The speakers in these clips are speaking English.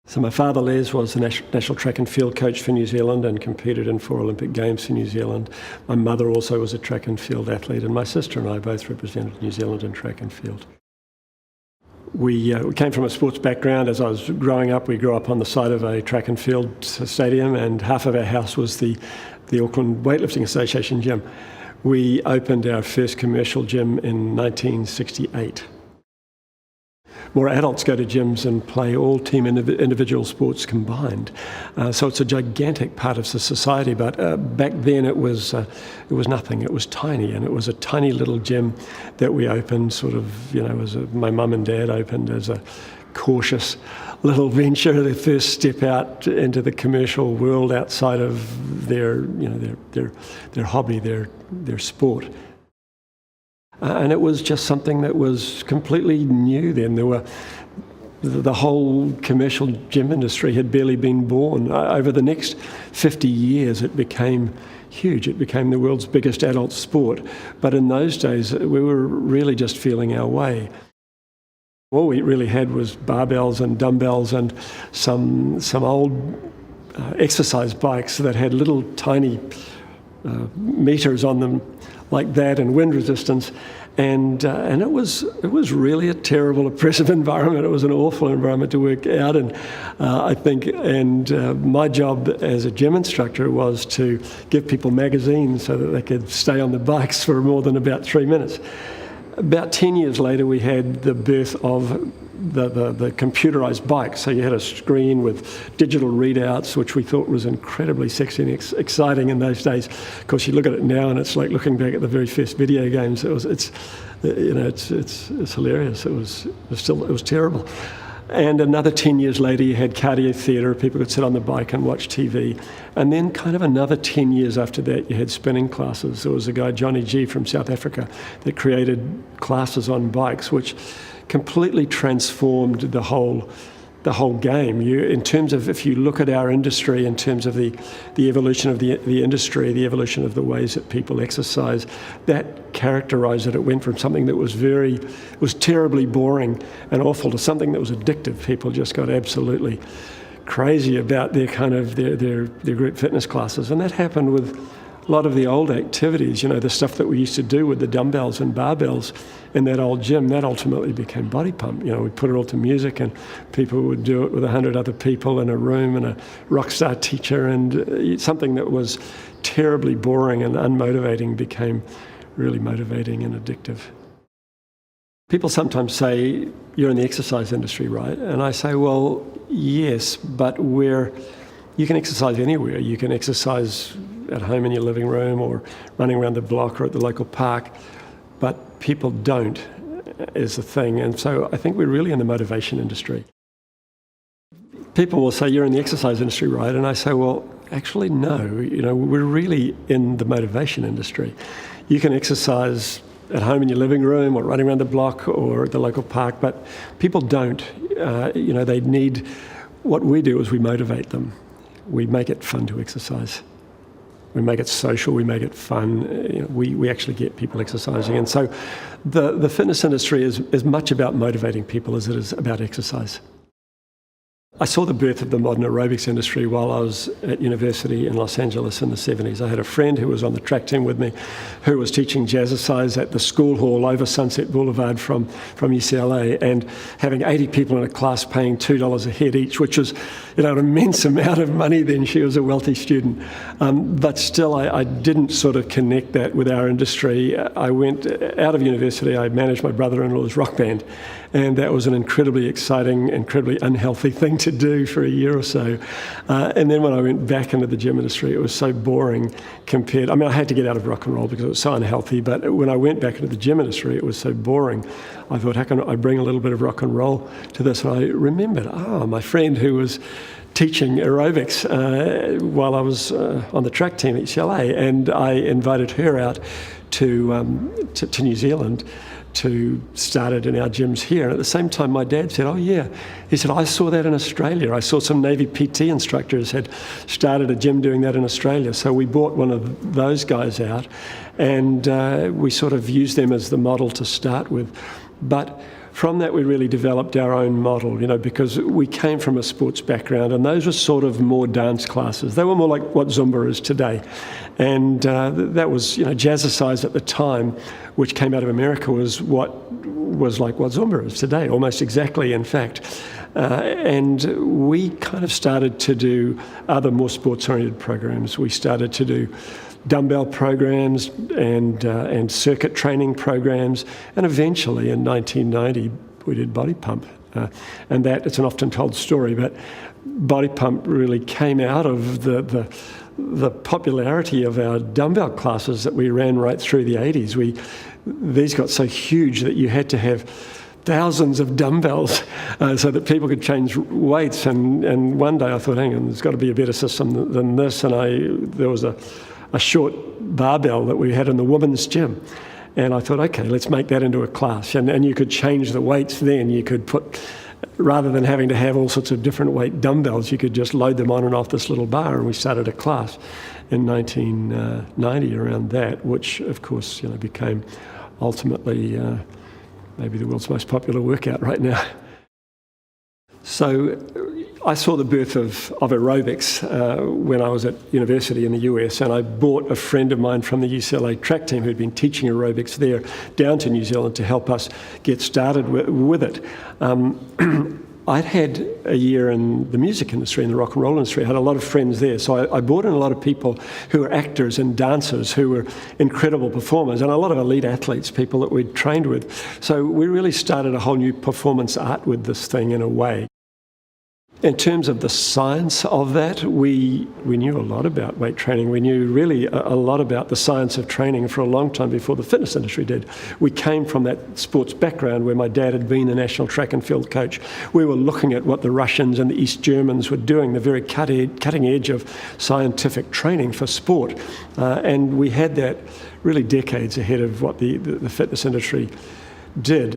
So my father, Les, was the national track and field coach for New Zealand and competed in 4 Olympic Games for New Zealand. My mother also was a track and field athlete, and my sister and I both represented New Zealand in track and field. We came from a sports background. As I was growing up, we grew up on the side of a track and field stadium, and half of our house was the Auckland Weightlifting Association gym. We opened our first commercial gym in 1968. More adults go to gyms and play all team individual sports combined. So it's a gigantic part of the society, but back then it was nothing. It was tiny, and it was a tiny little gym that we opened sort of, my mum and dad opened as a cautious little venture, their first step out into the commercial world outside of their hobby, their sport. And it was just something that was completely new then. The whole commercial gym industry had barely been born. Over the next 50 years, it became huge. It became the world's biggest adult sport. But in those days, we were really just feeling our way. All we really had was barbells and dumbbells and some old exercise bikes that had little tiny meters on them like that, and wind resistance, and it was really a terrible, oppressive environment. It was an awful environment to work out in, I think. And my job as a gym instructor was to give people magazines so that they could stay on the bikes for more than about 3 minutes. About 10 years later, we had the birth of the computerized bike. So you had a screen with digital readouts, which we thought was incredibly sexy and exciting in those days. Of course, you look at it now, and it's like looking back at the very first video games. It's hilarious. It was terrible. And another 10 years later, you had cardio theatre. People could sit on the bike and watch TV. And then kind of another 10 years after that, you had spinning classes. There was a guy, Johnny G from South Africa, that created classes on bikes, which completely transformed the whole game. In terms of, if you look at our industry, in terms of the evolution of the industry, the evolution of the ways that people exercise, that characterised it. It went from something that was terribly boring and awful to something that was addictive. People just got absolutely crazy about their group fitness classes, and that happened with a lot of the old activities, the stuff that we used to do with the dumbbells and barbells in that old gym. That ultimately became body pump. We put it all to music, and people would do it with 100 other people in a room and a rock star teacher, and something that was terribly boring and unmotivating became really motivating and addictive. People sometimes say, you're in the exercise industry, right? And I say, well, yes, but you can exercise anywhere. You can exercise at home in your living room, or running around the block, or at the local park, but people don't, is the thing. And so I think we're really in the motivation industry. People will say, you're in the exercise industry, right? And I say, well, actually, no. We're really in the motivation industry. You can exercise at home in your living room, or running around the block, or at the local park, but people don't. They need, what we do is we motivate them. We make it fun to exercise. We make it social, we make it fun, we actually get people exercising. And so the fitness industry is as much about motivating people as it is about exercise. I saw the birth of the modern aerobics industry while I was at university in Los Angeles in the 70s. I had a friend who was on the track team with me who was teaching jazzercise at the school hall over Sunset Boulevard from UCLA, and having 80 people in a class paying $2 a head each, which was an immense amount of money then. She was a wealthy student. But still, I didn't sort of connect that with our industry. I went out of university, I managed my brother-in-law's rock band, and that was an incredibly exciting, incredibly unhealthy thing to do for a year or so. And then when I went back into the gym industry, it was so boring compared. I had to get out of rock and roll because it was so unhealthy, but when I went back into the gym industry, it was so boring. I thought, how can I bring a little bit of rock and roll to this? And I remembered, my friend who was teaching aerobics while I was on the track team at UCLA, and I invited her out to New Zealand to start it in our gyms here. And at the same time, my dad said, oh yeah. He said, I saw that in Australia. I saw some Navy PT instructors had started a gym doing that in Australia. So we brought one of those guys out, and we sort of used them as the model to start with. But from that we really developed our own model, because we came from a sports background, and those were sort of more dance classes. They were more like what Zumba is today. And that was, jazzercise at the time, which came out of America, was like what Zumba is today, almost exactly, in fact. And we kind of started to do other more sports-oriented programs. We started to do dumbbell programs and circuit training programs, and eventually in 1990 we did Body Pump. And that, it's an often told story, but Body Pump really came out of the popularity of our dumbbell classes that we ran right through the 80s. These got so huge that you had to have thousands of dumbbells so that people could change weights. And one day I thought, hang on, there's got to be a better system than this. And there was a short barbell that we had in the women's gym. And I thought, okay, let's make that into a class. And you could change the weights then. You could put, rather than having to have all sorts of different weight dumbbells, you could just load them on and off this little bar. And we started a class in 1990 around that, which of course became ultimately maybe the world's most popular workout right now. So I saw the birth of aerobics when I was at university in the US, and I brought a friend of mine from the UCLA track team who'd been teaching aerobics there down to New Zealand to help us get started with it. I'd had a year in the music industry, in the rock and roll industry. I had a lot of friends there. So I brought in a lot of people who were actors and dancers who were incredible performers, and a lot of elite athletes, people that we'd trained with. So we really started a whole new performance art with this thing in a way. In terms of the science of that, we knew a lot about weight training. We knew really a lot about the science of training for a long time before the fitness industry did. We came from that sports background where my dad had been a national track and field coach. We were looking at what the Russians and the East Germans were doing, the very cutting edge of scientific training for sport. And we had that really decades ahead of what the fitness industry did.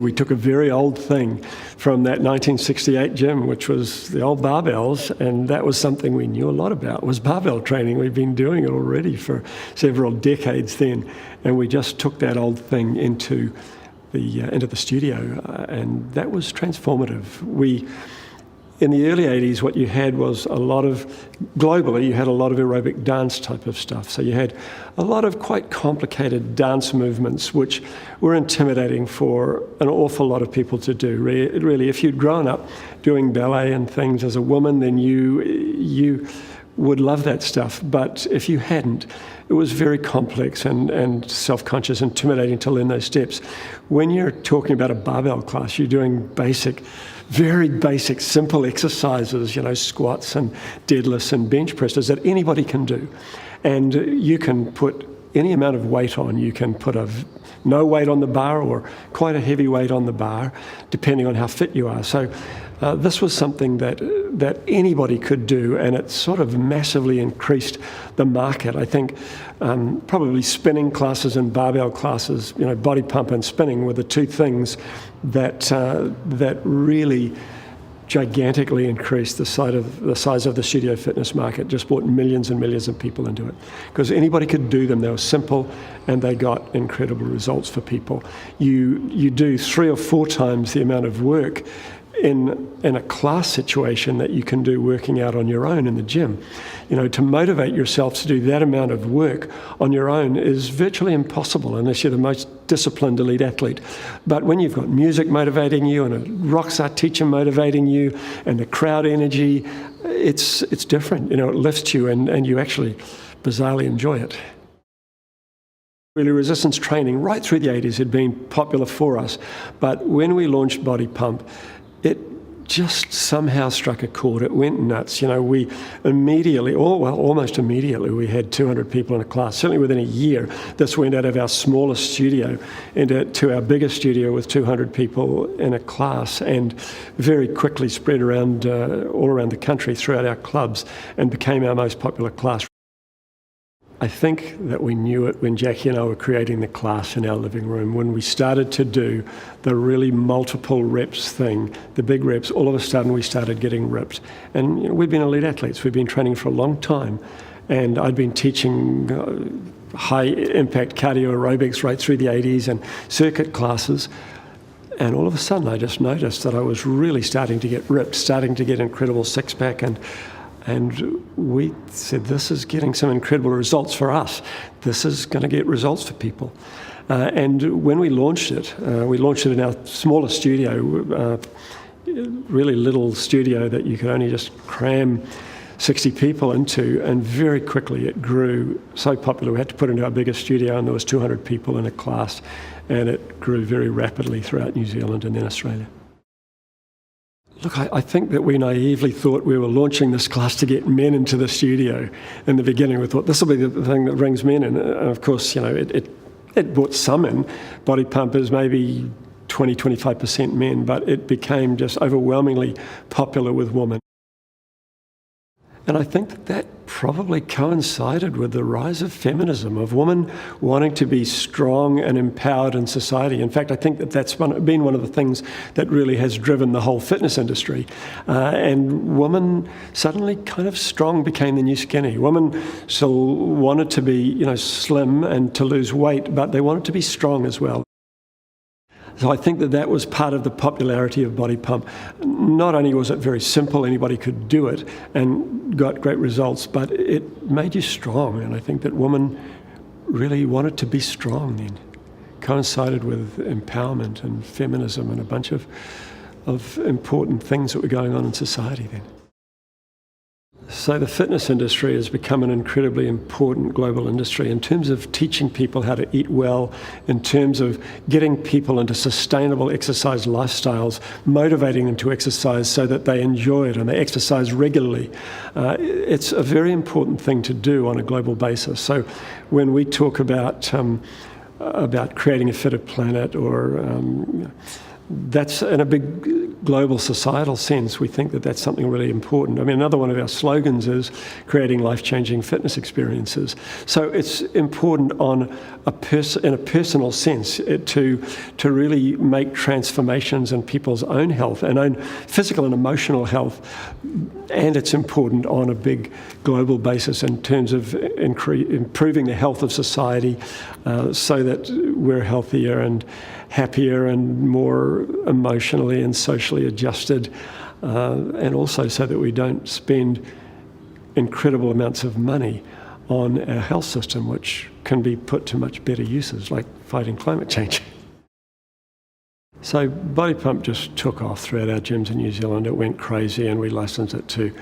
We took a very old thing from that 1968 gym, which was the old barbells, and that was something we knew a lot about, was barbell training. We'd been doing it already for several decades then, and we just took that old thing into the studio, and that was transformative. In the early 80s, what you had was globally, you had a lot of aerobic dance type of stuff. So you had a lot of quite complicated dance movements, which were intimidating for an awful lot of people to do. Really, if you'd grown up doing ballet and things as a woman, then you would love that stuff. But if you hadn't, it was very complex and self-conscious, intimidating to learn those steps. When you're talking about a barbell class, you're doing very basic, simple exercises, squats and deadlifts and bench presses that anybody can do. And you can put any amount of weight on. You can put no weight on the bar or quite a heavy weight on the bar, depending on how fit you are. So this was something that anybody could do, and it sort of massively increased the market. I think probably spinning classes and barbell classes, body pump and spinning were the two things that really gigantically increased the size of the studio fitness market, just brought millions and millions of people into it. Because anybody could do them, they were simple, and they got incredible results for people. You do 3 or 4 times the amount of work in a class situation that you can do working out on your own in the gym. To motivate yourself to do that amount of work on your own is virtually impossible unless you're the most disciplined elite athlete. But when you've got music motivating you and a rock star teacher motivating you and the crowd energy, it's different. It lifts you and you actually bizarrely enjoy it. Really, resistance training right through the 80s had been popular for us. But when we launched Body Pump, it just somehow struck a chord. It went nuts. We immediately, almost immediately, we had 200 people in a class. Certainly within a year, this went out of our smallest studio to our biggest studio with 200 people in a class, and very quickly spread around all around the country throughout our clubs and became our most popular class. I think that we knew it when Jackie and I were creating the class in our living room. When we started to do the really multiple reps thing, the big reps, all of a sudden we started getting ripped. And we've been elite athletes. We've been training for a long time. And I'd been teaching high impact cardio aerobics right through the 80s and circuit classes. And all of a sudden I just noticed that I was really starting to get ripped, starting to get incredible six-pack, and we said, this is getting some incredible results for us. This is going to get results for people. And when we launched it in our smaller studio, really little studio that you could only just cram 60 people into, and very quickly it grew so popular. We had to put it into our biggest studio, and there was 200 people in a class, and it grew very rapidly throughout New Zealand and then Australia. Look, I think that we naively thought we were launching this class to get men into the studio. In the beginning, we thought this will be the thing that brings men in. And of course, it brought some in. Body Pump is maybe 20-25% men, but it became just overwhelmingly popular with women. And I think that probably coincided with the rise of feminism, of women wanting to be strong and empowered in society. In fact, I think that that's been one of the things that really has driven the whole fitness industry. And women suddenly kind of strong became the new skinny. Women still wanted to be, slim and to lose weight, but they wanted to be strong as well. So I think that that was part of the popularity of Body Pump. Not only was it very simple, anybody could do it and got great results, but it made you strong. And I think that women really wanted to be strong then. Coincided with empowerment and feminism and a bunch of important things that were going on in society then. So the fitness industry has become an incredibly important global industry in terms of teaching people how to eat well, in terms of getting people into sustainable exercise lifestyles, motivating them to exercise so that they enjoy it and they exercise regularly. It's a very important thing to do on a global basis. So when we talk about creating a fitter planet, or that's in a big global societal sense, we think that that's something really important. I mean, another one of our slogans is creating life-changing fitness experiences. So it's important in a personal sense to really make transformations in people's own health and own physical and emotional health. And it's important on a big global basis in terms of improving the health of society so that we're healthier and happier and more emotionally and socially adjusted, and also so that we don't spend incredible amounts of money on our health system, which can be put to much better uses, like fighting climate change. So Body Pump just took off throughout our gyms in New Zealand. It went crazy, and we licensed it to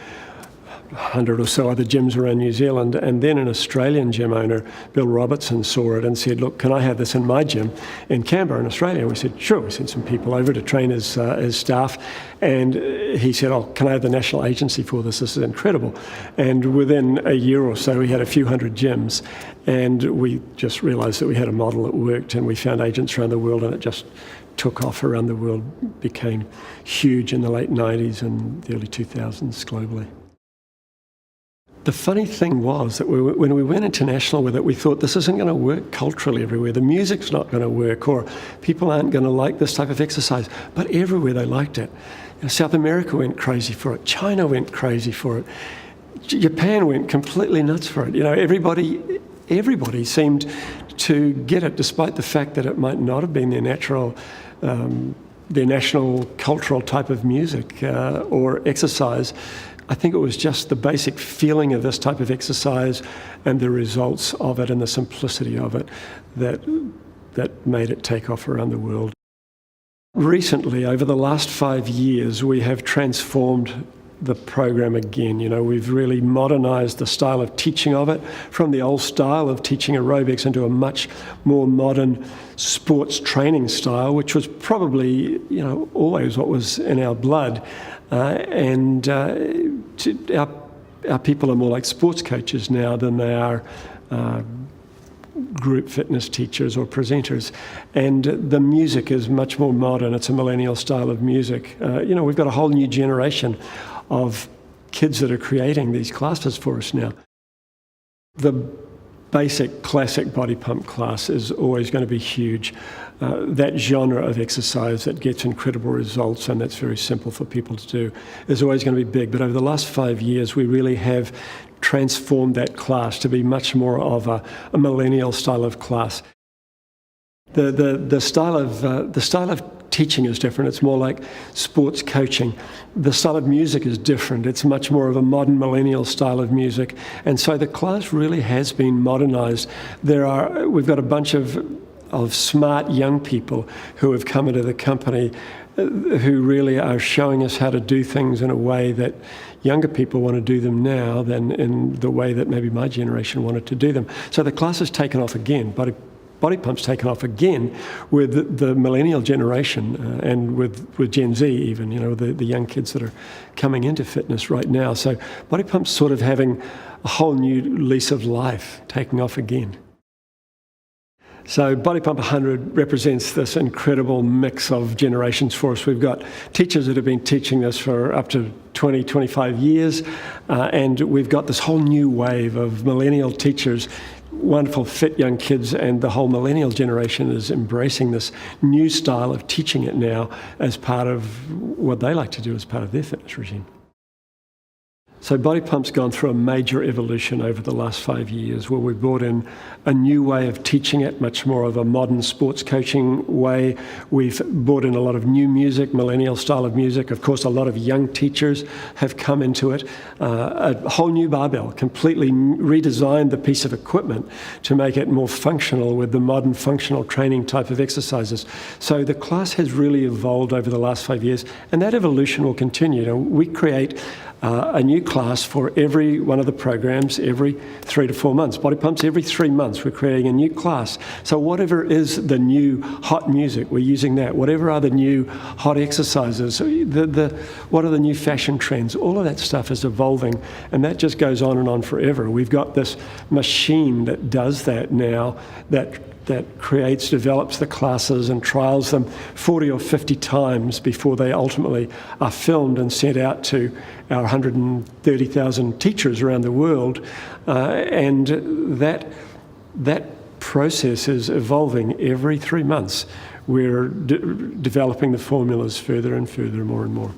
100 or so other gyms around New Zealand. And then an Australian gym owner, Bill Robertson, saw it and said, look, can I have this in my gym in Canberra in Australia? And we said, sure. We sent some people over to train as staff. And he said, oh, can I have the national agency for this? This is incredible. And within a year or so, we had a few hundred gyms. And we just realized that we had a model that worked, and we found agents around the world, and it just took off around the world, became huge in the late 90s and the early 2000s globally. The funny thing was that when we went international with it, we thought this isn't going to work culturally everywhere. The music's not going to work, or people aren't going to like this type of exercise. But everywhere they liked it. South America went crazy for it. China went crazy for it. Japan went completely nuts for it. Everybody seemed to get it, despite the fact that it might not have been their national cultural type of music or exercise. I think it was just the basic feeling of this type of exercise and the results of it and the simplicity of it that made it take off around the world. Recently, over the last 5 years, we have transformed the program again. We've really modernized the style of teaching of it from the old style of teaching aerobics into a much more modern sports training style, which was probably, always what was in our blood. Our people are more like sports coaches now than they are group fitness teachers or presenters. And the music is much more modern. It's a millennial style of music. We've got a whole new generation of kids that are creating these classes for us now. The basic classic body pump class is always going to be huge. That genre of exercise that gets incredible results and that's very simple for people to do is always going to be big. But over the last 5 years, we really have transformed that class to be much more of a millennial style of class. The style of teaching is different. It's more like sports coaching. The style of music is different. It's much more of a modern millennial style of music. And so the class really has been modernized. We've got a bunch of smart young people who have come into the company who really are showing us how to do things in a way that younger people want to do them now than in the way that maybe my generation wanted to do them. So the class has taken off again. Body Pump's taken off again with the millennial generation and with Gen Z even, the young kids that are coming into fitness right now. So Body Pump's sort of having a whole new lease of life, taking off again. So BODYPUMP100 represents this incredible mix of generations for us. We've got teachers that have been teaching this for up to 20, 25 years, and we've got this whole new wave of millennial teachers, wonderful fit young kids, and the whole millennial generation is embracing this new style of teaching it now as part of what they like to do as part of their fitness regime. So Body Pump's gone through a major evolution over the last 5 years where we've brought in a new way of teaching it, much more of a modern sports coaching way. We've brought in a lot of new music, millennial style of music. Of course, a lot of young teachers have come into it. A whole new barbell, completely redesigned the piece of equipment to make it more functional with the modern functional training type of exercises. So the class has really evolved over the last 5 years, and that evolution will continue. We create a new class for every one of the programs every 3 to 4 months. Body Pump's every 3 months. We're creating a new class. So whatever is the new hot music, we're using that. Whatever are the new hot exercises, what are the new fashion trends, all of that stuff is evolving, and that just goes on and on forever. We've got this machine that does that now, that develops the classes and trials them 40 or 50 times before they ultimately are filmed and sent out to our 130,000 teachers around the world. And that process is evolving every 3 months. We're developing the formulas further and further, more and more.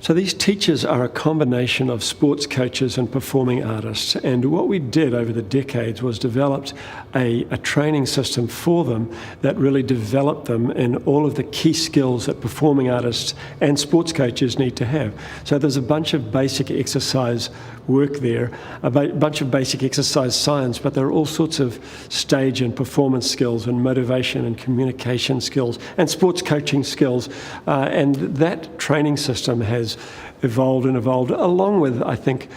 So these teachers are a combination of sports coaches and performing artists, and what we did over the decades was developed a training system for them that really developed them in all of the key skills that performing artists and sports coaches need to have. So there's a bunch of basic exercise work there, a bunch of basic exercise science, but there are all sorts of stage and performance skills and motivation and communication skills and sports coaching skills, and that training system has evolved and evolved along with, I think,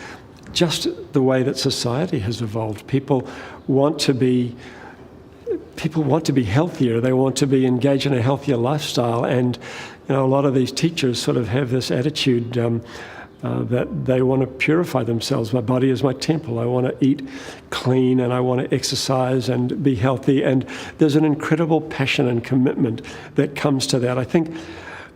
just the way that society has evolved. People want to be healthier. They want to be engaged in a healthier lifestyle, and a lot of these teachers sort of have this attitude that they want to purify themselves. My body is my temple. I want to eat clean and I want to exercise and be healthy. And there's an incredible passion and commitment that comes to that. I think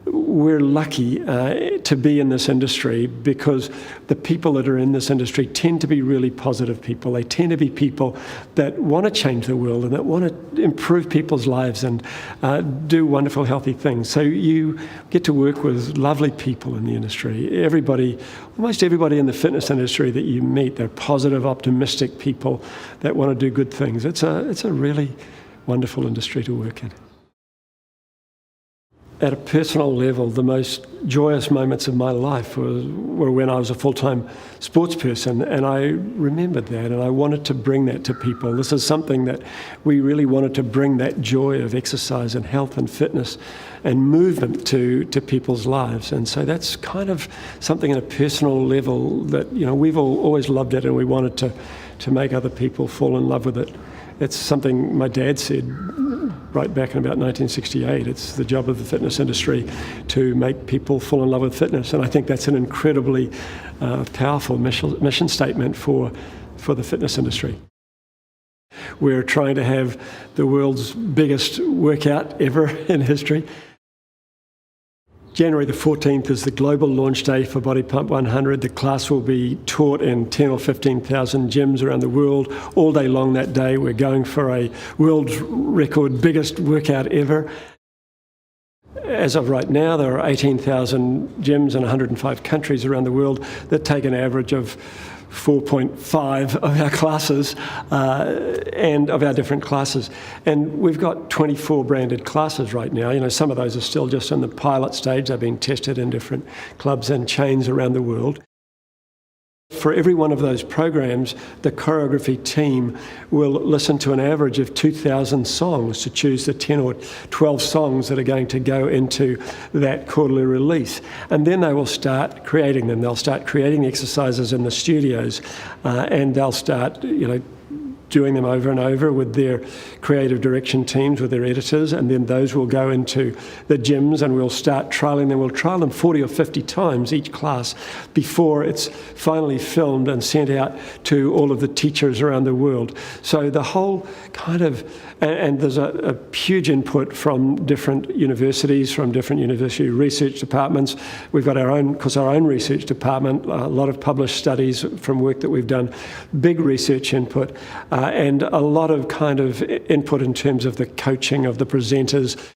we're lucky to be in this industry because the people that are in this industry tend to be really positive people. They tend to be people that want to change the world and that want to improve people's lives and do wonderful, healthy things. So you get to work with lovely people in the industry. Almost everybody in the fitness industry that you meet, they're positive, optimistic people that want to do good things. It's a really wonderful industry to work in. At a personal level, the most joyous moments of my life were when I was a full-time sports person, and I remembered that, and I wanted to bring that to people. This is something that we really wanted to bring, that joy of exercise and health and fitness and movement to people's lives. And so that's kind of something at a personal level that we've always loved it, and we wanted to make other people fall in love with it. It's something my dad said right back in about 1968. It's the job of the fitness industry to make people fall in love with fitness. And I think that's an incredibly powerful mission statement for the fitness industry. We're trying to have the world's biggest workout ever in history. January the 14th is the global launch day for BODYPUMP100. The class will be taught in 10 or 15,000 gyms around the world all day long that day. We're going for a world record biggest workout ever. as of right now, there are 18,000 gyms in 105 countries around the world that take an average of 4.5 of our classes and of our different classes. And we've got 24 branded classes right now. You know, some of those are still just in the pilot stage. They're being tested in different clubs and chains around the world. For every one of those programs, the choreography team will listen to an average of 2,000 songs to choose the 10 or 12 songs that are going to go into that quarterly release. And then they will start creating them. They'll start creating the exercises in the studios and they'll start, you know, doing them over and over with their creative direction teams, with their editors, and then those will go into the gyms and we'll start trialling them. We'll trial them 40 or 50 times each class before it's finally filmed and sent out to all of the teachers around the world. So the whole kind of, and there's a huge input from different universities, from different university research departments. We've got our own research department, a lot of published studies from work that we've done, big research input, and a lot of kind of input in terms of the coaching of the presenters.